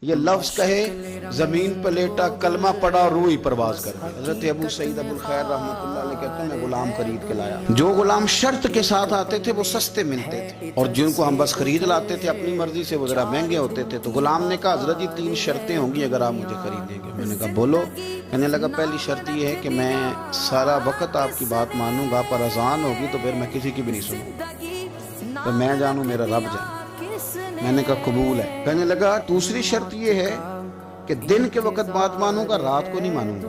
یہ لفظ کہے زمین پہ لیٹا کلمہ پڑا روح ہی پرواز کر گئی۔ حضرت ابو سعید ابو الخیر رحمۃ اللہ علیہ کہتے ہیں میں غلام خرید کے لایا۔ جو غلام شرط کے ساتھ آتے تھے وہ سستے ملتے تھے، اور جن کو ہم بس خرید لاتے تھے اپنی مرضی سے وہ ذرا مہنگے ہوتے تھے۔ تو غلام نے کہا حضرت جی 3 شرطیں ہوں گی اگر آپ مجھے خریدیں گے۔ میں نے کہا بولو۔ کہنے لگا پہلی شرط یہ ہے کہ میں سارا وقت آپ کی بات مانوں گا، پر اذان ہوگی تو پھر میں کسی کی بھی نہیں سنوں گا، تو میں جانوں میرا رب جانے۔ میں نے کہا قبول ہے۔ کہنے لگا دوسری شرط یہ ہے کہ دن کے وقت بات مانوں گا، رات کو نہیں مانوں گا۔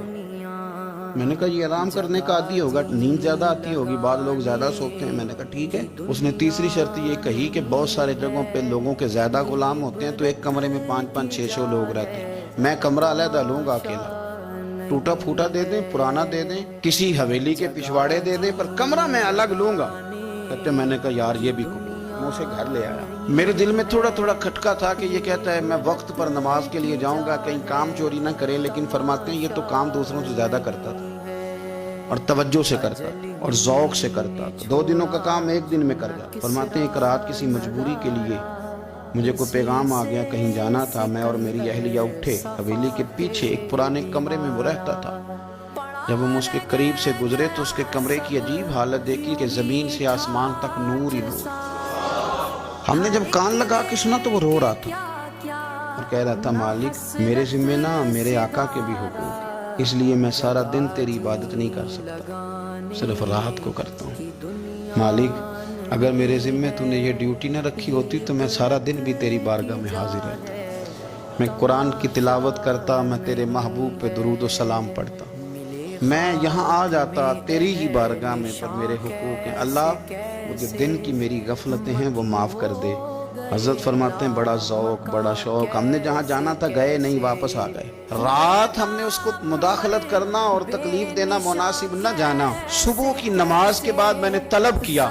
میں نے کہا یہ آرام کرنے کا عادی ہوگا، نیند زیادہ آتی ہوگی، بعض لوگ زیادہ سوتے ہیں۔ میں نے کہا ٹھیک ہے۔ اس نے تیسری شرط یہ کہی کہ بہت سارے جگہوں پہ لوگوں کے زیادہ غلام ہوتے ہیں تو ایک کمرے میں 5-5 6 لوگ رہتے ہیں، میں کمرہ علیحدہ لوں گا اکیلا، ٹوٹا پھوٹا دے دیں، پرانا دے دیں، کسی حویلی کے پچھواڑے دے دیں، پر کمرہ میں الگ لوں گا۔ کہتے میں نے کہا یار یہ بھی قبول۔ میں اسے گھر لے آیا۔ میرے دل میں تھوڑا تھوڑا کھٹکا تھا کہ یہ کہتا ہے میں وقت پر نماز کے لیے جاؤں گا، کہیں کام چوری نہ کرے، لیکن فرماتے ہیں یہ تو کام دوسروں سے زیادہ کرتا تھا اور توجہ سے کرتا تھا اور ذوق سے کرتا تھا۔ 2 دنوں کا کام 1 دن میں کر جاتا۔ فرماتے ہیں ایک رات کسی مجبوری کے لیے مجھے کوئی پیغام آ گیا، کہیں جانا تھا، میں اور میری اہلیہ اٹھے، حویلی کے پیچھے ایک پرانے کمرے میں وہ رہتا تھا۔ جب ہم اس کے قریب سے گزرے تو اس کے کمرے کی عجیب حالت دیکھی کہ زمین سے آسمان تک نور ہی نور۔ ہم نے جب کان لگا کے سنا تو وہ رو رہا تھا اور کہہ رہا تھا مالک میرے ذمہ نہ میرے آقا کے بھی حقوق، اس لیے میں سارا دن تیری عبادت نہیں کر سکتا، صرف رات کو کرتا ہوں۔ مالک اگر میرے ذمہ تو نے یہ ڈیوٹی نہ رکھی ہوتی تو میں سارا دن بھی تیری بارگاہ میں حاضر رہتا، میں قرآن کی تلاوت کرتا، میں تیرے محبوب پہ درود و سلام پڑھتا، میں یہاں آ جاتا تیری ہی بارگاہ میں، پر میرے حقوق ہیں اللہ، وہ جو دن کی میری غفلتیں ہیں وہ معاف کر دے۔ حضرت فرماتے ہیں بڑا ذوق بڑا شوق، ہم نے جہاں جانا تھا گئے نہیں، واپس آ گئے۔ رات ہم نے اس کو مداخلت کرنا اور تکلیف دینا مناسب نہ جانا۔ صبح کی نماز کے بعد میں نے طلب کیا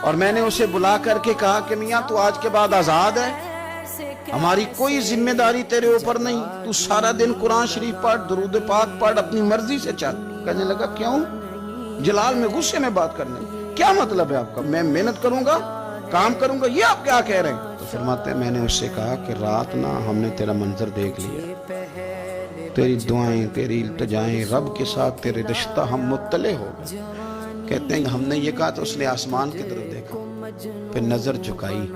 اور میں نے اسے بلا کر کے کہا کہ میاں تو آج کے بعد آزاد ہے، ہماری کوئی ذمہ داری تیرے اوپر نہیں، تو سارا دن قرآن شریف پڑھ، درود پاک پڑھ، اپنی مرضی سے چل۔ کہنے لگا کیوں؟ جلال میں غصے میں بات کرنے، کیا مطلب ہے آپ کا؟ میں محنت کروں گا، کام کروں گا، یہ آپ کیا کہہ رہے ہیں؟ تو فرماتے ہیں میں نے اس سے کہا کہ رات نہ ہم نے تیرا منظر دیکھ لیا، تیری دعائیں تیری التجائیں رب کے ساتھ تیرے رشتہ ہم مطلع ہو گئے۔ کہتے ہیں ہم نے یہ کہا تو اس نے آسمان کی طرف دیکھا، پھر نظر جھکائی،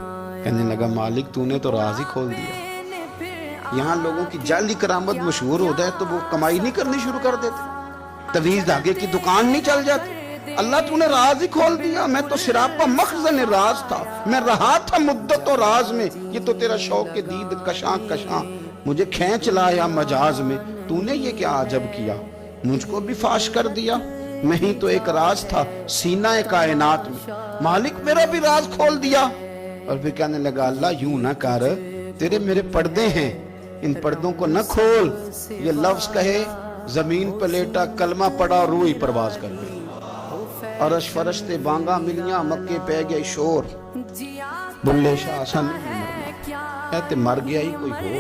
کہنے لگا مالک تو نے تو راز ہی کھول دیا۔ یہاں لوگوں کی جعلی کرامت مشہور ہو جائے تو وہ کمائی نہیں کرنی شروع کر دیتے، تویز دھاگے کی دکان نہیں چل جاتی۔ اللہ تو نے راز ہی کھول دیا، میں تو سراپا مخزن راز تھا، میں رہا تھا مدت و راز میں، یہ تو تیرا شوق دید کشاں کشاں مجھے کھینچ لایا مجاز میں، تو نے یہ کیا عجب کیا، مجھ کو بھی فاش کر دیا، میں ہی تو ایک راز تھا سینہ کائنات میں، مالک میرا بھی راز کھول دیا۔ اور پھر کہنے لگا اللہ یوں نہ کر، تیرے میرے پردے ہیں، ان پردوں کو نہ کھول۔ یہ لفظ کہے زمین پہ لیٹا کلمہ پڑا روح ہی پرواز کر گئی، عرش فرشتے بانگا ملیاں، مکے پہ گئے شور، بلے شاہ ایسا نہیں مرنا، کہتے مر گیا ہی کوئی ہو،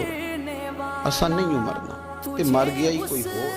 ایسا نہیں مرنا، کہ مر گیا ہی کوئی ہو۔